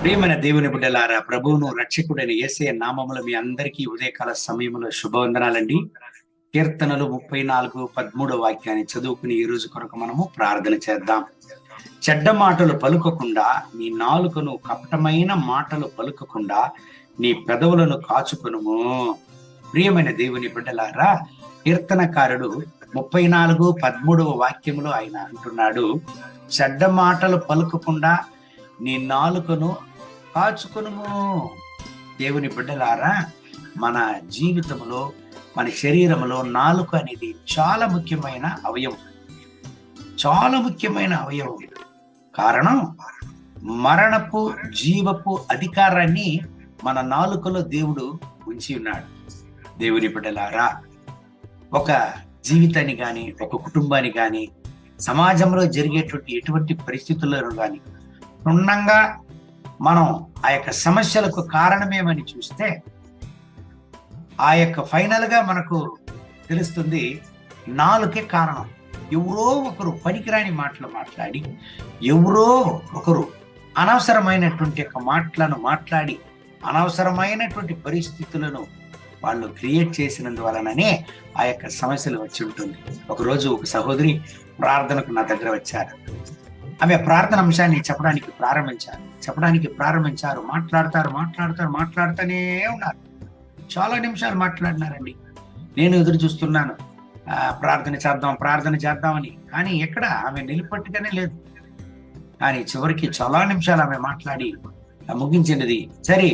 ప్రియమైన దేవుని బిడ్డలారా, ప్రభువును రక్షకుడైన యేసయ్య నామములో మీ అందరికీ ఉదయకాల సమయంలో శుభవందనాలండి. కీర్తనలు 34:13 వాక్యాన్ని చదువుకుని ఈ రోజు కొరకు మనము ప్రార్థన చేద్దాం. చెడ్డ మాటలు పలుకకుండా, నీ నాలుకను కపటమైన మాటలు పలుకకుండా నీ పెదవులను కాచుకొనుము. ప్రియమైన దేవుని బిడ్డలారా, కీర్తనకారుడు 34:13 వాక్యములో ఆయన అంటున్నాడు, చెడ్డ మాటలు పలుకకుండా నీ నాలుకను కాచుకొనుము. దేవుని బిడ్డలారా, మన జీవితంలో, మన శరీరంలో నాలుక అనేది చాలా ముఖ్యమైన అవయవం. చాలా ముఖ్యమైన అవయవం. కారణం, మరణపు జీవపు అధికారాన్ని మన నాలుకలో దేవుడు ఉంచి ఉన్నాడు. దేవుని బిడ్డలారా, ఒక జీవితాన్ని కానీ, ఒక కుటుంబాన్ని కానీ, సమాజంలో జరిగేటువంటి ఎటువంటి పరిస్థితులను కానీ క్షుణ్ణంగా మనం ఆ యొక్క సమస్యలకు కారణమేమని చూస్తే, ఆ యొక్క ఫైనల్ గా మనకు తెలుస్తుంది నాలుకే కారణం. ఎవరో ఒకరు పనికిరాని మాటలు మాట్లాడి, ఎవరో ఒకరు అనవసరమైనటువంటి యొక్క మాటలను మాట్లాడి, అనవసరమైనటువంటి పరిస్థితులను వాళ్ళు క్రియేట్ చేసినందువలననే ఆ యొక్క సమస్యలు వచ్చి ఉంటుంది. ఒకరోజు ఒక సహోదరి ప్రార్థనకు నా దగ్గర వచ్చారు. ఆమె ప్రార్థన అంశాన్ని చెప్పడానికి ప్రారంభించారు. మాట్లాడుతూనే ఉన్నారు. చాలా నిమిషాలు మాట్లాడినారండి. నేను ఎదురు చూస్తున్నాను, ప్రార్థన చేద్దామని. కానీ ఎక్కడ ఆమె నిలబట్టుగానే లేదు. కానీ చివరికి చాలా నిమిషాలు ఆమె మాట్లాడి ముగించినది. సరే,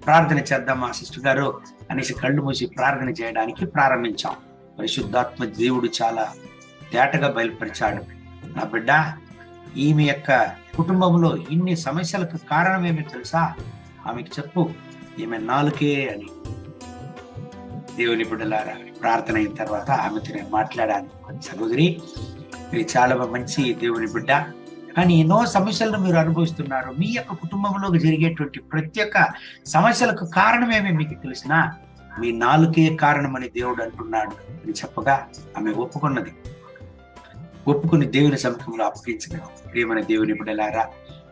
ప్రార్థన చేద్దామా సిస్టర్ గారు అనేసి కళ్ళు మూసి ప్రార్థన చేయడానికి ప్రారంభించాం. పరిశుద్ధాత్మ దేవుడు చాలా తేటగా బయలుపరిచాడు, నా బిడ్డ, ఈమె యొక్క కుటుంబంలో ఇన్ని సమస్యలకు కారణం ఏమీ తెలుసా? ఆమెకు చెప్పు, ఈమె నాలుకే అని. దేవుని బిడ్డలారా, ప్రార్థన అయిన తర్వాత ఆమెతో నేను మాట్లాడాను. సహోదరి, మీరు చాలా మంచి దేవుని బిడ్డ, కానీ ఎన్నో సమస్యలను మీరు అనుభవిస్తున్నారు. మీ యొక్క కుటుంబంలో జరిగేటువంటి ప్రతి ఒక్క సమస్యలకు కారణమేమి మీకు తెలిసినా, మీ నాలుకే కారణమని దేవుడు అంటున్నాడు అని చెప్పగా ఆమె ఒప్పుకుని దేవుని సముఖంలో అప్పగించగలరు. ప్రియమైన దేవుని బిడ్డలారా,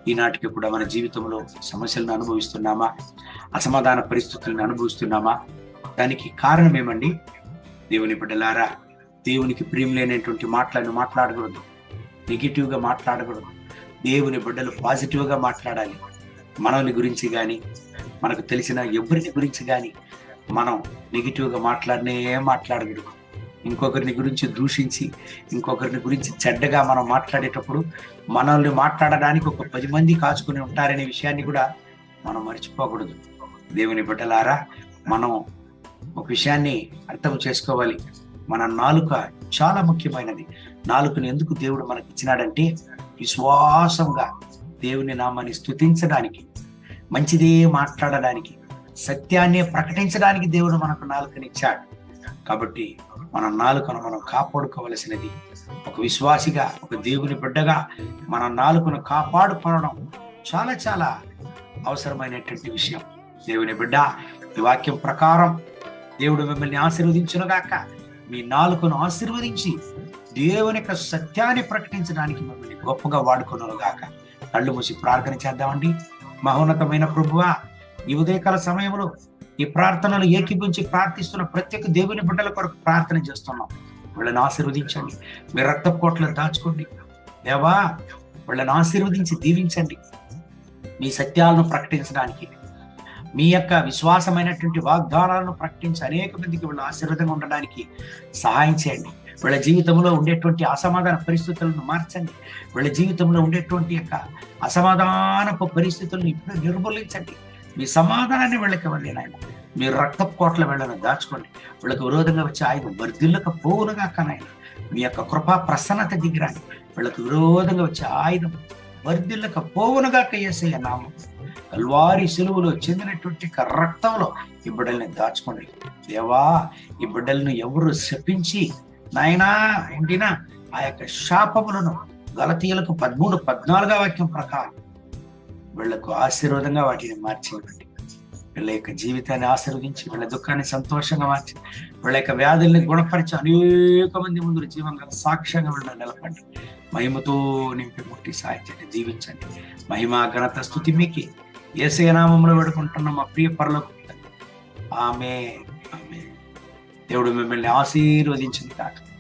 ఈనాటికి కూడా మన జీవితంలో సమస్యలను అనుభవిస్తున్నామా? అసమాధాన పరిస్థితులను అనుభవిస్తున్నామా? దానికి కారణం ఏమండి? దేవుని బిడ్డలారా, దేవునికి ప్రియం లేనటువంటి మాటలను మాట్లాడకూడదు, నెగిటివ్ గా మాట్లాడకూడదు. దేవుని బిడ్డలు పాజిటివ్ గా మాట్లాడాలి. మనల్ని గురించి కానీ, మనకు తెలిసిన ఎవరిని గురించి కానీ మనం నెగిటివ్ గా మాట్లాడకూడదు. ఇంకొకరిని గురించి దూషించి, ఇంకొకరిని గురించి చెడ్డగా మనం మాట్లాడేటప్పుడు మనల్ని మాట్లాడడానికి ఒక 10 మంది కాచుకుని ఉంటారనే విషయాన్ని కూడా మనం మర్చిపోకూడదు. దేవుని బిడ్డలారా, మనం ఒక విషయాన్ని అర్థం చేసుకోవాలి. మన నాలుక చాలా ముఖ్యమైనది. నాలుకను ఎందుకు దేవుడు మనకి ఇచ్చినాడంటే, విశ్వాసంగా దేవుని నామాన్ని స్తుతించడానికి, మంచిదే మాట్లాడడానికి, సత్యాన్ని ప్రకటించడానికి దేవుడు మనకు నాలుకనిచ్చాడు. కాబట్టి మన నాలుకను మనం కాపాడుకోవలసినది. ఒక విశ్వాసిగా, ఒక దేవుని బిడ్డగా మన నాలుకను కాపాడుకోవడం చాలా చాలా అవసరమైనటువంటి విషయం. దేవుని బిడ్డ, ఈ వాక్యం ప్రకారం దేవుడు మిమ్మల్ని ఆశీర్వదించునుగాక. మీ నాలుకను ఆశీర్వదించి దేవుని యొక్క సత్యాన్ని ప్రకటించడానికి మిమ్మల్ని గొప్పగా వాడుకొనుగాక. కళ్ళు మూసి ప్రార్థన చేద్దామండి. మహోన్నతమైన ప్రభువా, ఈ ఉదయకాల సమయంలో ఈ ప్రార్థనలు ఏకీభించి ప్రార్థిస్తున్న ప్రతి ఒక్క దేవుని బిడ్డల కొరకు ప్రార్థన చేస్తున్నాం. వీళ్ళని ఆశీర్వదించండి, మీ రక్తపు కోట్లను దాచుకోండి. దేవా, వీళ్ళని ఆశీర్వదించి దీవించండి. మీ సత్యాలను ప్రకటించడానికి, మీ యొక్క విశ్వాసమైనటువంటి వాగ్దానాలను ప్రకటించి అనేక మందికి వీళ్ళ ఆశీర్వాదంగా ఉండడానికి సహాయం చేయండి. వీళ్ళ జీవితంలో ఉండేటువంటి అసమాధాన పరిస్థితులను మార్చండి. వీళ్ళ జీవితంలో ఉండేటువంటి యొక్క అసమాధానపు పరిస్థితులను ఇప్పుడు నిర్మూలించండి. మీ సమాధానాన్ని వీళ్ళకి ఇవ్వండి నాయన. మీరు రక్తపు కోట్ల వీళ్ళను దాచుకోండి. వీళ్ళకి విరోధంగా వచ్చే ఆయుధం వర్ధిల్లక పోవునుగా నాయన. మీ యొక్క కృపా ప్రసన్నత దిగిరాని. వీళ్ళకి విరోధంగా వచ్చే ఆయుధం వర్ధిల్లక పోవునుగా యేసయ్య నామం. కల్వారి సిలువలో చెందినటువంటి రక్తంలో ఈ బిడ్డల్ని దాచుకోండి. దేవా, ఈ బిడ్డలను ఎవరు శపించి నాయనా ఉండినా ఆ యొక్క శాపములను గలతీయులకు 13:14 వాక్యం ప్రకారం వీళ్లకు ఆశీర్వాదంగా వాటిని మార్చేయండి. వీళ్ళ యొక్క జీవితాన్ని ఆశీర్వదించి, వీళ్ళ దుఃఖాన్ని సంతోషంగా మార్చి, వీళ్ళ యొక్క వ్యాధుల్ని గుణపరిచి అనేక మంది ముందు జీవంగా సాక్ష్యంగా వీళ్ళని నిలపండి. మహిమతో నింపి ముట్టి సాయించండి, దీవించండి. మహిమ ఘనత స్తుతి మీకే యేసయ్య నామములో వేడుకుంటున్నాం మా ప్రియ పరలోకపు తండ్రి. ఆమేన్. ఆమేన్. దేవుడు మిమ్మల్ని ఆశీర్వదించిన కాక.